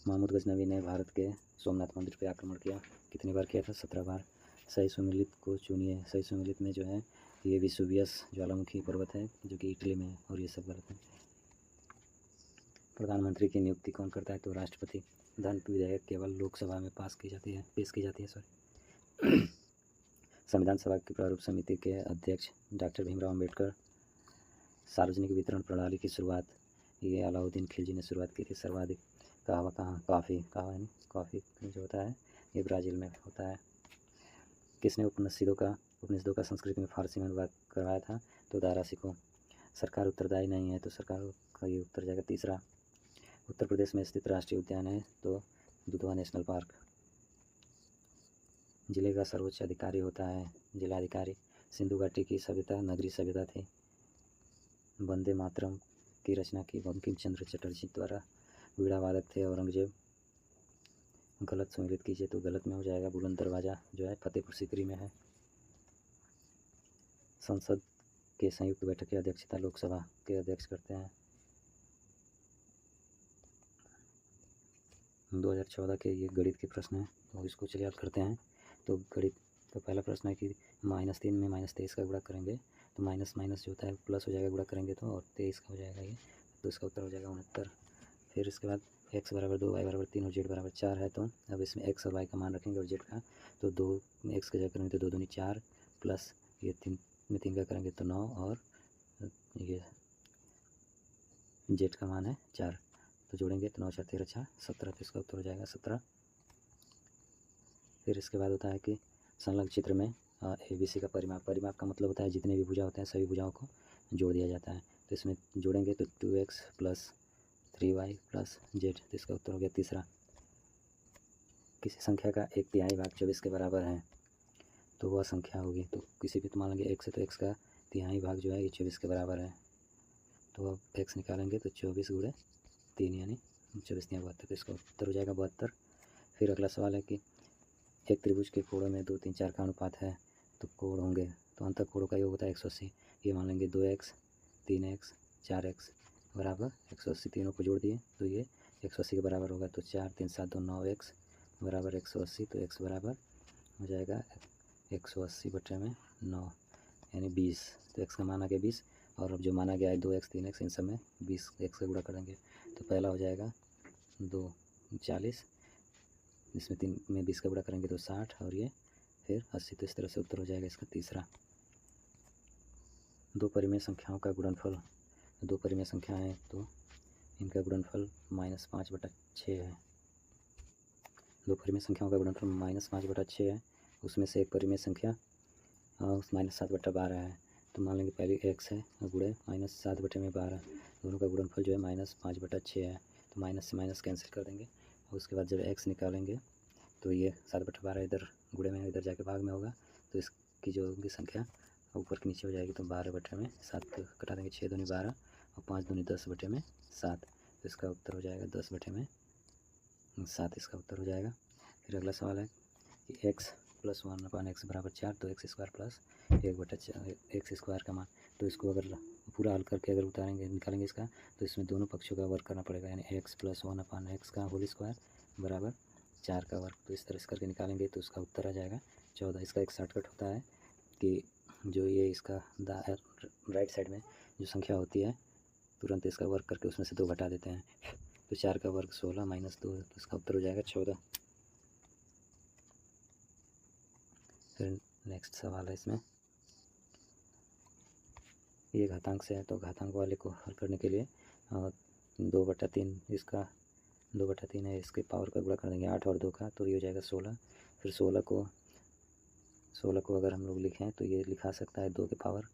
महमूद गजनवी ने भारत के सोमनाथ मंदिर पर आक्रमण किया, कितनी बार किया था? 17 बार। सही सुमेलित को चुनिए। सही सुमेलित में जो है ये विसुवियस ज्वालामुखी पर्वत है जो कि इटली में है, और ये सब गलत है। प्रधानमंत्री की नियुक्ति कौन करता है? तो राष्ट्रपति। धन विधेयक केवल लोकसभा में पेश की जाती है सॉरी। संविधान सभा की प्रारूप समिति के अध्यक्ष डॉक्टर भीमराव अम्बेडकर। सार्वजनिक वितरण प्रणाली की शुरुआत ये अलाउद्दीन खिलजी ने शुरुआत की थी। सर्वाधिक कहवा कहाँ? कॉफ़ी जो होता है ये ब्राज़ील में होता है। किसने उपनिषदों का संस्कृत में फारसी में अनुवाद करवाया था? तो दारा सिकों। सरकार उत्तरदायी नहीं है, तो सरकार का ये उत्तर जाएगा तीसरा। उत्तर प्रदेश में स्थित राष्ट्रीय उद्यान है, तो दुधवा नेशनल पार्क। जिले का सर्वोच्च अधिकारी होता है जिलाधिकारी। सिंधु घाटी की सभ्यता नगरीय सभ्यता थी। वंदे मातरम की रचना की बंकिम चंद्र चटर्जी द्वारा। वीणा वादक थे औरंगजेब। गलत सम्मिलित कीजिए, तो गलत में हो जाएगा बुलंद दरवाज़ा जो है फतेहपुर सीकरी में है। संसद के संयुक्त बैठक की अध्यक्षता लोकसभा के अध्यक्ष करते हैं। 2014 के ये गणित के प्रश्न हैं, तो इसको चलिए याद करते हैं। तो गणित का पहला प्रश्न है कि -3 में -23 का गुणा करेंगे, तो माइनस माइनस जो होता है प्लस हो जाएगा, गुणा करेंगे तो, और 23 का हो जाएगा ये, तो इसका उत्तर हो जाएगा 69। फिर इसके बाद एक्स बराबर 2 वाई बराबर 3 और जेड बराबर 4 है। तो अब इसमें एक्स और वाई का मान रखेंगे और जेड का, तो 2 में एक्स का जगह करेंगे तो 2 दूनी 4 प्लस ये 3 में 3 का करेंगे तो 9 और ये जेड का मान है 4, तो जोड़ेंगे तो 9 4 13 6 17, तो इसका उत्तर हो जाएगा 17। फिर इसके बाद होता है कि संलग्न चित्र में ए बी सी का परिमाप। परिमाप का मतलब होता है जितने भी भुजा होते हैं सभी भुजाओं को जोड़ दिया जाता है। तो इसमें जोड़ेंगे तो 2x plus 3y plus Z, तो इसका उत्तर हो गया तीसरा। किसी संख्या का 1/3 भाग 24 के बराबर है तो वह संख्या होगी, तो किसी भी, तो मान लेंगे x है तो x का 1/3 भाग जो है ये 24 के बराबर है। तो अब x निकालेंगे तो 24 गुणे 3 यानी 24 3 72, तो इसका उत्तर हो जाएगा 72। फिर अगला सवाल है कि एक त्रिभुज के कोणों में 2 3 4 का अनुपात है, तो कोण होंगे, तो अंतर कोणों का योग होता है 180। ये मान लेंगे 2x 3x 4x बराबर 180, तीनों को जोड़ दिए तो ये 180 के बराबर होगा। तो 4 3 7 2 9x बराबर 180, तो x बराबर हो जाएगा 180 बटे में 9 यानी 20, तो x का मान आ गया 20। और अब जो माना गया है 2x 3x इन सब में 20 x का गुणा करेंगे, तो पहला हो जाएगा 2 40, इसमें 3 में 20 का गुणा करेंगे तो 60 और ये फिर 80, तो इस तरह से उत्तर हो जाएगा इसका तीसरा। दो परिमेय संख्याओं का गुणनफल, दो परिमेय संख्या है तो इनका गुणनफल -5/6 है। दो परिमेय संख्याओं का गुणनफल -5/6 है, उसमें से एक परिमेय संख्या -7/12 है। तो मान लेंगे पहले x है और गुणे -7/12, दोनों का गुणनफल जो है -5/6 है। तो माइनस से माइनस कैंसिल कर देंगे और उसके बाद जब x निकालेंगे तो ये 7/12 इधर गुणे में इधर जाके भाग में होगा, तो इसकी जो होगी संख्या ऊपर के नीचे हो जाएगी, तो 12/7 कटा देंगे, 6 दूनी 12 और 5 दूनी 10/7, तो इसका उत्तर हो जाएगा 10/7, इसका उत्तर हो जाएगा। फिर अगला सवाल है कि x + 1/x बराबर 4, तो x² प्लस 1/x² का मान, तो इसको अगर पूरा हल करके अगर उतारेंगे निकालेंगे इसका, तो इसमें दोनों पक्षों का वर्ग करना पड़ेगा, यानी x + 1/x का होल स्क्वायर बराबर 4 का वर्ग। तो इस तरह से करके निकालेंगे तो उसका उत्तर आ जाएगा 14। इसका एक शॉर्टकट होता है कि जो ये इसका राइट साइड में जो संख्या होती है तुरंत इसका वर्ग करके उसमें से 2 घटा देते हैं, तो 4 का वर्ग 16 - 2, तो इसका उत्तर हो जाएगा 14। फिर नेक्स्ट सवाल है इसमें, ये घातांक से है तो घातांक वाले को हल करने के लिए 2/3 इसका 2/3 है, इसके पावर का गुणा कर देंगे 8 और 2 का, तो ये हो जाएगा 16। फिर 16 को अगर हम लोग लिखें तो ये लिखा सकता है 2 के पावर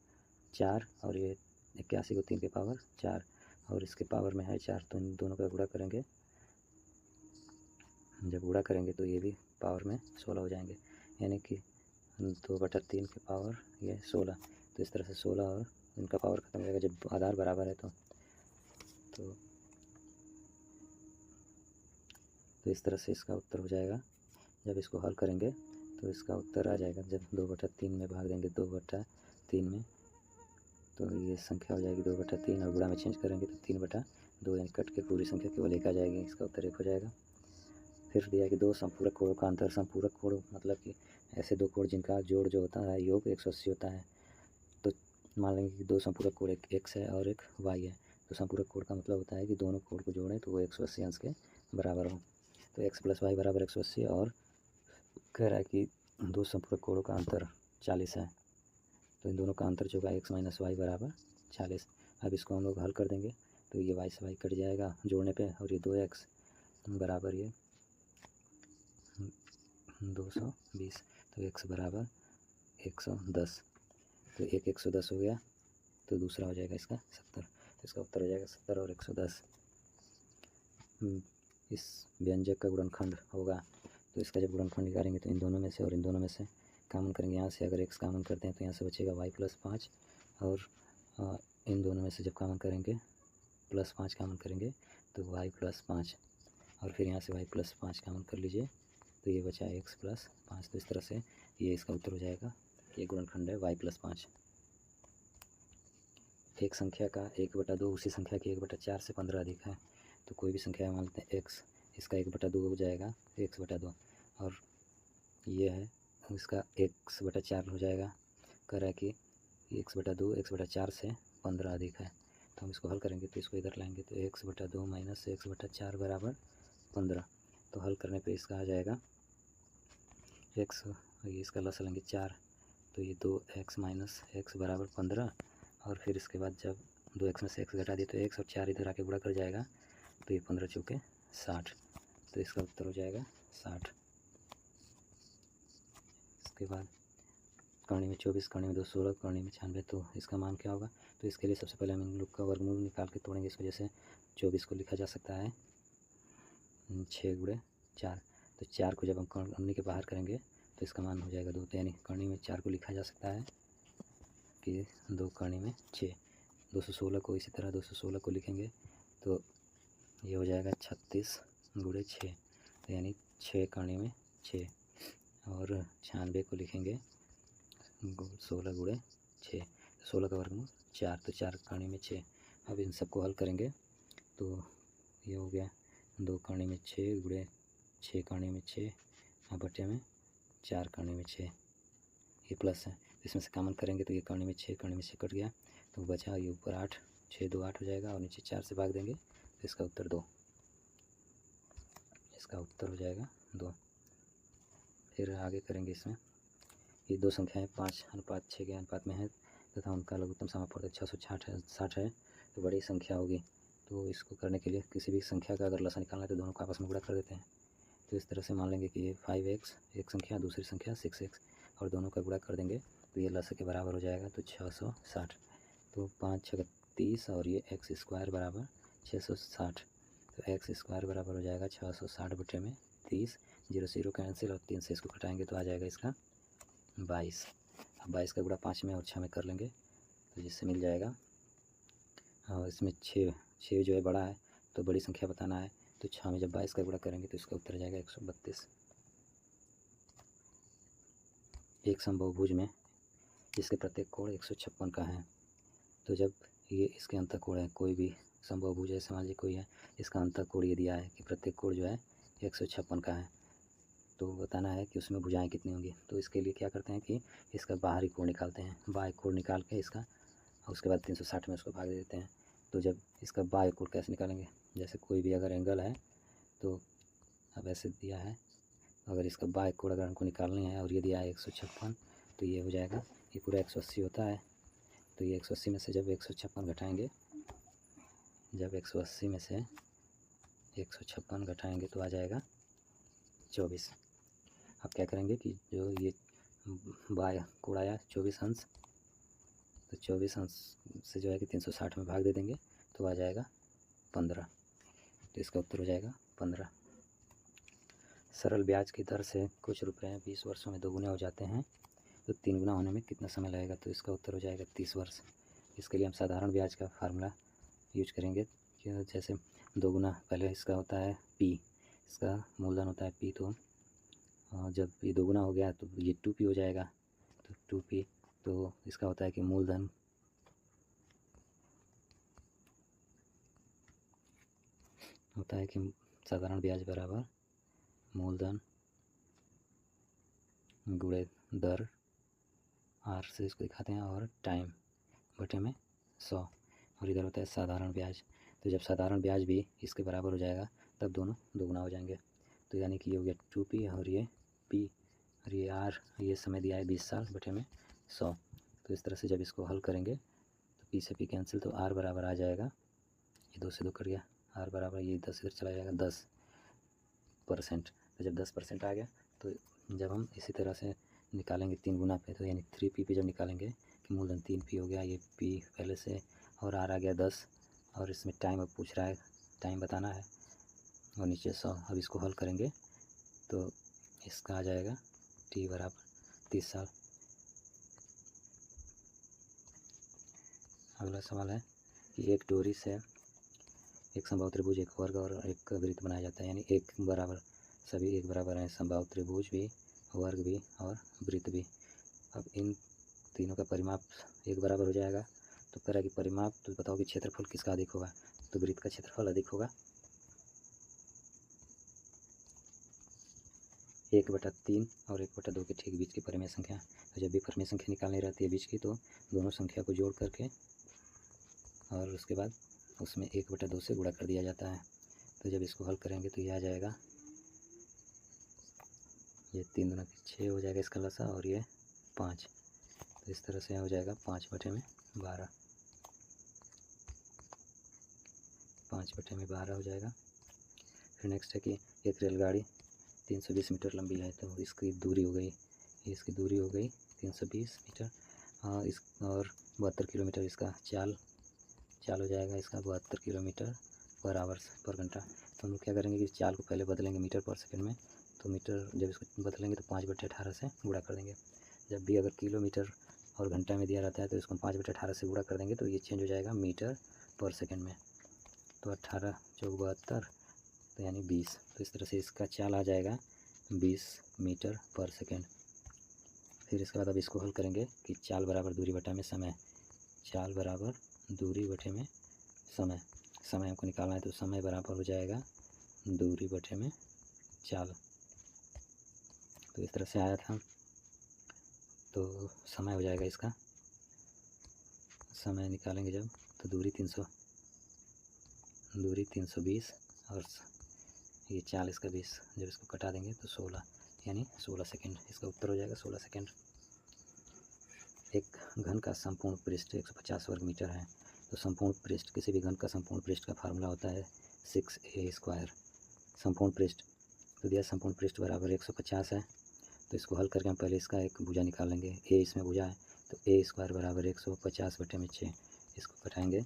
4 और ये 81 को 3 के पावर 4 और इसके पावर में है 4, तो इन दोनों का गुणा करेंगे, जब गुणा करेंगे तो ये भी पावर में 16 हो जाएंगे, यानी कि 2/3 के पावर ये 16, तो इस तरह से 16 और इनका पावर खत्म हो जाएगा जब आधार बराबर है तो इस तरह से इसका उत्तर हो जाएगा। जब इसको हल करेंगे तो इसका उत्तर आ जाएगा, जब 2/3 में भाग देंगे 2/3 में, तो ये संख्या हो जाएगी 2/3 और गुणा में चेंज करेंगे तो 3/2, यानी कट के पूरी संख्या केवल 1 आ जाएगी, इसका उत्तर 1 हो जाएगा। फिर दिया कि दो संपूरक कोणों का अंतर, संपूरक कोण मतलब कि ऐसे दो कोण जिनका जोड़ जो होता है योग 180 होता है। तो मान लेंगे कि दो संपूरक कोण, एक x है और एक y है, तो संपूरक कोण का मतलब होता है कि दोनों कोण को जोड़ें तो वो 180 अंश के बराबर हो। तो x + y बराबर 180 और कह रहा है कि दो संपूरक कोणों का अंतर 40 है, तो इन दोनों का अंतर जो होगा x - y बराबर 40। अब इसको हम लोग हल कर देंगे तो ये y से y कट जाएगा जोड़ने पे, और ये 2x बराबर ये 220, तो x बराबर 110, तो एक 110 हो गया, तो दूसरा हो जाएगा इसका 70, तो इसका उत्तर हो जाएगा 70 और 110। इस व्यंजक का गुणनखंड होगा, तो इसका जब गुणनखंड निकालेंगे तो इन दोनों में से और इन दोनों में से कॉमन करेंगे, यहाँ से अगर x कॉमन करते हैं तो यहाँ से बचेगा y + 5 और इन दोनों में से जब कॉमन करेंगे +5 कॉमन करेंगे तो y + 5 और फिर यहाँ से y + 5 कॉमन कर लीजिए तो ये बचा x + 5, तो इस तरह से ये इसका उत्तर हो जाएगा। ये गुणनखंड है y + 5। एक संख्या का 1/2 उसी संख्या की 1/4 से 15 अधिक है, तो कोई भी संख्या मान लेते हैं x, इसका 1/2 हो जाएगा x/2 और ये है इसका x/4 हो जाएगा। कह रहा है कि x/2 x/4 से 15 अधिक है, तो हम इसको हल करेंगे तो इसको इधर लाएंगे तो x/2 माइनस x/4 बराबर 15। तो हल करने पे इसका आ जाएगा x, ये इसका लस लेंगे 4, तो ये 2x माइनस x बराबर 15। और फिर इसके बाद जब 2x में से x घटा दिए तो x और 4 इधर आके गुणा कर जाएगा, तो ये 15 चौके 60, तो इसका उत्तर हो जाएगा 60। इसके बाद कर्ण में 24, कर्ण में 2 16, कर्ण में 96, तो इसका मान क्या होगा? तो इसके लिए सबसे पहले हम इन लोग का वर्गमूल निकाल के तोड़ेंगे। इस वजह से 24 को लिखा जा सकता है 6×4, तो 4 को जब हम कर्णी के बाहर करेंगे तो इसका मान हो जाएगा 2, तो यानी कर्णी में 4 को लिखा जा सकता है कि 2 कर्णी में 6। 216 को इसी तरह 216 को लिखेंगे तो ये हो जाएगा 36×6, तो यानी 6 कर्णी में 6। और 96 को लिखेंगे 16×6, 16 का वर्गमूल 4, तो 4 कर्णी में 6। अब इन सबको हल करेंगे तो ये हो गया 2 कर्णी में 6×6 कर्णी में 6 और बटे में 4 कर्णी में 6, ये प्लस है। इसमें से कॉमन करेंगे तो ये कर्णी में 6 कर्णी में 6 कट गया, तो बचा ये ऊपर 8, 6 2 8 हो जाएगा और नीचे 4 से भाग देंगे तो इसका उत्तर 2, इसका उत्तर हो जाएगा 2। फिर आगे करेंगे इसमें ये दो संख्याएं 5:6 के अनुपात में है तथा उनका लघुत्तम समापवर्तक 660 है, तो बड़ी संख्या होगी। तो इसको करने के लिए किसी भी संख्या का अगर लसा निकालना है तो दोनों को आपस में गुणा कर देते हैं। तो इस तरह से मान लेंगे कि ये 5x एक संख्या, दूसरी संख्या 6x, और दोनों का गुणा कर देंगे तो ये लसा के बराबर हो जाएगा, तो 660। तो 5 6 30 और ये x² बराबर 660, तो x² बराबर हो जाएगा 660 बटे में 30, 0 0 कैंसिल और 3 से इसको घटाएंगे तो आ जाएगा इसका 22। अब 22 का गुणा 5 में और 6 में कर लेंगे तो जिससे मिल जाएगा, और इसमें 6 जो है बड़ा है तो बड़ी संख्या बताना है, तो 6 में जब 22 का गुणा करेंगे तो इसका उत्तर जाएगा 132। एक समबाहुभुज में जिसके प्रत्येक कोण 156 का है, तो जब ये इसके अंतःकोण है, कोई भी समबाहुभुज है, मान लीजिए कोई है, इसका अंतःकोण ये दिया है कि प्रत्येक कोण जो है 156 का है, तो बताना है कि उसमें भुजाएं कितनी होंगी। तो इसके लिए क्या करते हैं कि इसका बाहरी कोण निकालते हैं, बाह्य कोण निकाल के इसका, और उसके बाद 360 में उसको भाग दे देते हैं। तो जब इसका बाह्य कोण कैसे निकालेंगे, जैसे कोई भी अगर एंगल है तो अब ऐसे दिया है, अगर इसका बाह्य कोण अगर हमको निकालनी है और ये दिया है 156, तो ये हो जाएगा, ये पूरा 180 होता है, तो ये 180 में से जब 156 घटाएंगे, जब 180 में से 156 घटाएंगे तो आ जाएगा 24। अब क्या करेंगे कि जो ये बाह्य कोण आया 24 अंश, तो 24 अंश से जो है कि 360 में भाग दे देंगे तो आ जाएगा 15, तो इसका उत्तर हो जाएगा 15। सरल ब्याज की दर से कुछ रुपए 20 वर्षों में 2 गुना हो जाते हैं, तो 3 गुना होने में कितना समय लगेगा? तो इसका उत्तर हो जाएगा 30 वर्ष। इसके लिए हम साधारण ब्याज का फार्मूला यूज करेंगे कि जैसे 2 गुना, पहले इसका होता है p, इसका मूलधन होता है p, तो जब ये 2 गुना हो गया तो ये 2p हो जाएगा, तो 2p, तो इसका होता है कि मूलधन होता है कि साधारण ब्याज बराबर मूलधन गुणे दर r से इसको दिखाते हैं, और टाइम बटे में 100, और इधर होता है साधारण ब्याज। तो जब साधारण ब्याज भी इसके बराबर हो जाएगा तब दोनों 2 गुना हो जाएंगे, तो यानी कि ये हो गया 2p और ये p और ये r, ये समय दिया है 20 साल बटे में 100। तो इस तरह से जब इसको हल करेंगे तो p से p कैंसिल, तो r बराबर आ जाएगा, ये 2 से 2 कट गया, r बराबर ये 10 इधर चला जाएगा 10%। तो जब 10% आ गया तो जब हम इसी तरह से निकालेंगे 3 गुना पे, तो यानी 3p पे जब निकालेंगे कि मूलधन 3p हो गया, ये p पहले से, और r आ गया 10, और इसमें टाइम अब पूछ रहा है, टाइम बताना है, और नीचे 100। अब इसको हल करेंगे तो इसका आ जाएगा t बराबर 30 साल। अगला सवाल है कि एक डोरी से एक समबाहु त्रिभुज, एक वर्ग और एक वृत्त बनाया जाता है, यानी एक बराबर, सभी एक बराबर हैं, समबाहु त्रिभुज भी, वर्ग भी और वृत्त भी। अब इन तीनों का परिमाप एक बराबर हो जाएगा, तो कह रहा है कि परिमाप, तो बताओ कि क्षेत्रफल किसका अधिक होगा? तो वृत्त का क्षेत्रफल अधिक होगा, 1/3 और 1/2 के ठीक बीच की परिमेय संख्या। तो जब भी परिमेय संख्या निकालनी रहती है बीच की, तो दोनों संख्या को जोड़ करके और उसके बाद उसमें 1/2 से गुणा कर दिया जाता है। तो जब इसको हल करेंगे तो ये आ जाएगा, ये 3 दूना 6 हो जाएगा इसका लसा, और ये 5। तो इस तरह से हो जाएगा 5/12, 5/12 हो जाएगा। फिर नेक्स्ट है कि एक रेलगाड़ी 320 मीटर लंबी है, तो इसकी दूरी हो गई, इसकी दूरी हो गई 320 मीटर, इस और 72 किलोमीटर इसका चाल हो जाएगा, इसका 72 किलोमीटर पर आवर पर घंटा। तो हम लोग क्या करेंगे कि चाल को पहले बदलेंगे मीटर पर सेकंड में, तो मीटर जब इसको बदलेंगे तो 5/18 से गुणा कर देंगे। जब भी अगर किलोमीटर और घंटा में दिया रहता है तो इसको 5/18 से गुणा कर देंगे तो ये चेंज हो जाएगा मीटर पर सेकंड में। तो 18 चौक 72, तो यानी 20। तो इस तरह से इसका चाल आ जाएगा 20 मीटर पर सेकंड। फिर इसके बाद अब इसको हल करेंगे कि चाल बराबर दूरी बटा में समय, चाल बराबर दूरी बटे में समय, समय हमको निकालना है, तो समय बराबर हो जाएगा दूरी बटे में चाल। तो इस तरह से आया था, तो समय हो जाएगा इसका, समय निकालेंगे जब तो दूरी 320 और ये चाल इसका 20, जब इसको कटा देंगे तो 16, यानी 16 सेकंड। इसका उत्तर हो जाएगा 16 सेकंड। एक घन का संपूर्ण पृष्ठ 150 वर्ग मीटर है। तो संपूर्ण पृष्ठ, किसी भी घन का संपूर्ण पृष्ठ का फार्मूला होता है 6a²। संपूर्ण पृष्ठ तो दिया, संपूर्ण पृष्ठ बराबर 150 है। तो इसको हल करके हम पहले इसका एक भुजा निकाल लेंगे। ए इसमें भुजा है, तो a² बराबर 150/6। इसको घटाएंगे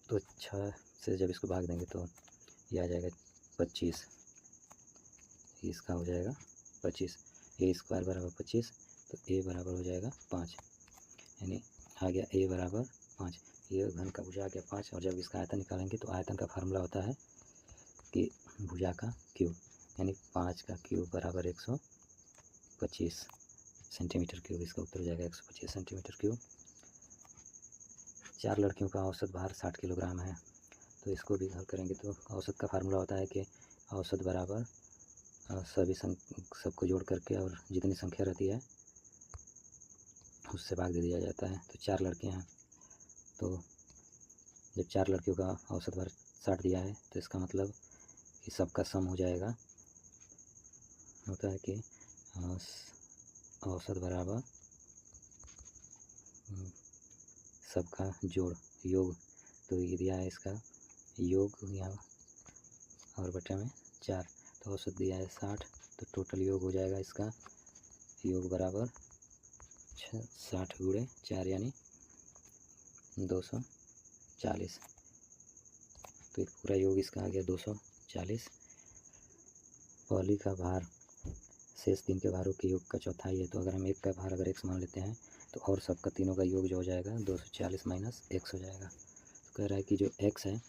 तो 6 से जब इसको भाग देंगे तो ये आ जाएगा 25, इसका हो जाएगा 25। a² बराबर 25, तो a बराबर हो जाएगा 5, यानी आ गया a बराबर 5। ये घन का भुजा आ गया 5। और जब इसका आयतन निकालेंगे तो आयतन का फार्मूला होता है कि भुजा का क्यूब, यानी 5 का क्यूब बराबर 125 सेंटीमीटर क्यूब। इसका उत्तर हो जाएगा 125 सेंटीमीटर क्यूब। 4 लड़कियों का औसत भार 60 किलोग्राम है। तो इसको भी हल करेंगे तो औसत का फार्मूला होता है कि औसत बराबर सबको जोड़ करके और जितनी संख्या रहती है उससे भाग दे दिया जाता है। तो 4 लड़के हैं, तो जब 4 लड़कियों का औसत भार 60 दिया है तो इसका मतलब कि सबका सम हो जाएगा, होता है कि औसत बराबर सबका जोड़, योग। तो ये दिया है इसका योग यहाँ और बटे में 4, तो औसत दिया है 60, तो टोटल योग हो जाएगा इसका, योग बराबर 60 गुणे 4 यानी 240। तो पूरा योग इसका आ गया 240। पहली का भार शेष 3 के भारों के योग का चौथाई है। तो अगर हम एक का भार अगर x मान लेते हैं तो और सबका तीनों का योग जो हो जाएगा 240 माइनस x हो जाएगा। तो कह रहा है कि जो x है,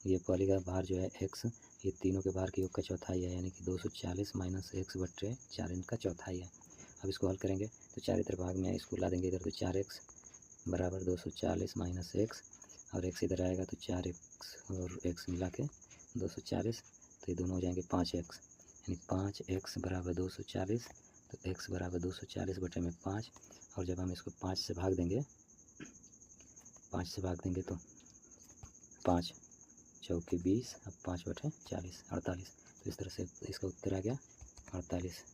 ये पहली का भार जो है x, ये तीनों के भार के योग का चौथाई है, यानी कि 240 माइनस x/4 इनका चौथाई है। अब इसको हल करेंगे तो चार इधर भाग में इसको ला देंगे इधर, तो 4x बराबर 240 माइनस x, और x इधर आएगा तो 4x और x मिला के 240, तो ये दोनों हो जाएंगे 5x, यानी 5x बराबर 240। तो x बराबर 240 बटे में 5, और जब हम इसको 5 से भाग देंगे, 5 से भाग देंगे तो 5 चौके 20, अब 5/40 48। तो इस तरह से इसका उत्तर आ गया 48।